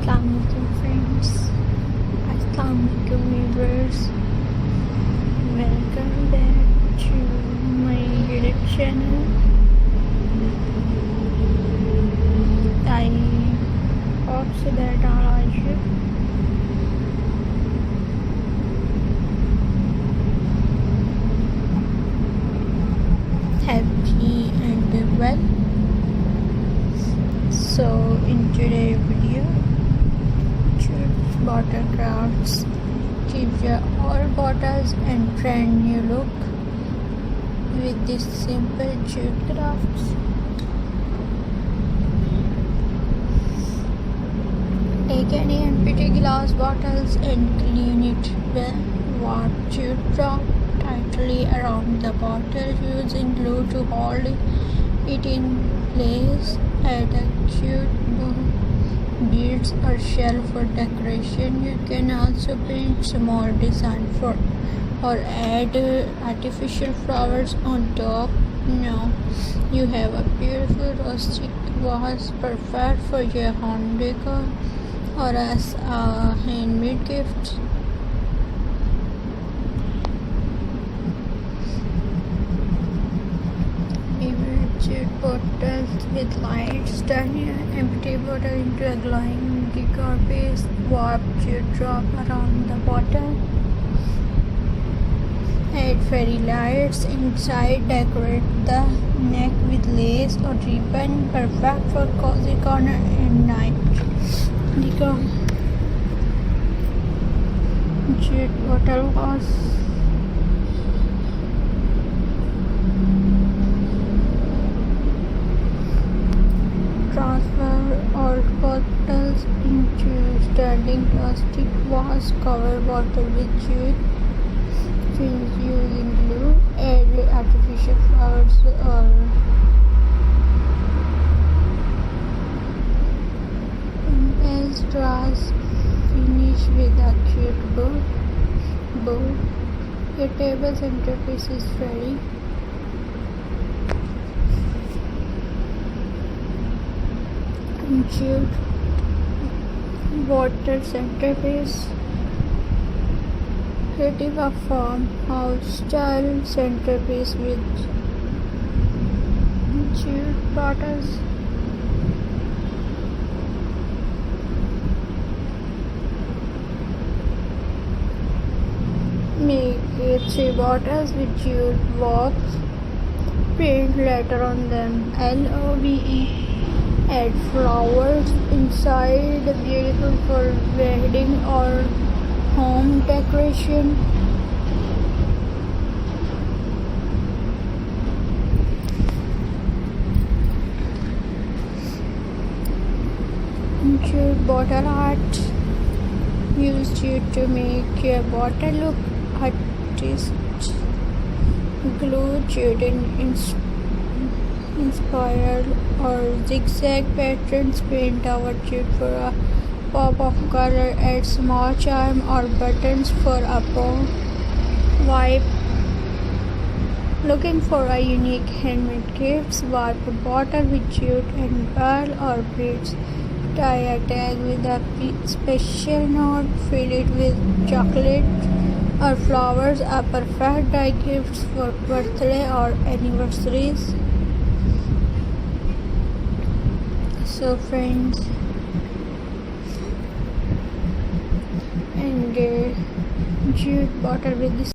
Assalamualaikum friends, Assalamualaikum viewers. Welcome back to my YouTube channel. I hope so that all are you. Happy and well. So in today's video, jute bottle crafts give you all bottles and brand new look with this simple jute crafts. Take any empty glass bottles and clean it well. Wrap jute wrap tightly around the bottle using glue to hold it in place. Add a cute beads or shell for decoration. You can also paint small design for or add artificial flowers on top. Now you have a beautiful rustic vase, perfect for your home decor or as a handmade gift. Jute bottles with lights. Turn your empty bottle into a glowing decor piece. Warp jute drop around the bottle. Add fairy lights inside. Decorate the neck with lace or ribbon. Perfect for cozy corner and night decor. Jute bottle vase. Transfer all bottles into standing plastic vase. Cover bottle with jute. Finish using glue. Add artificial flowers or as straws. Finish with a cute bow. Your table centerpiece is ready. Jute water centerpiece. Creative a farmhouse style centerpiece with jute bottles. Make 3 bottles with jute wax. Print letter on them. LOVE. Add flowers inside. Beautiful for wedding or home decoration. Jute bottle art. Use jute to make your bottle look artistic. Glue jute inspired or zigzag patterns. Paint over jute for a pop of color. Add small charm or buttons for a bow. Wipe. Looking for a unique handmade gifts? Wipe a bottle with jute and pearl or beads. Tie a tag with a special note. Fill it with chocolate or flowers. A perfect die gifts for birthday or anniversaries. So friends, and jute bottle with this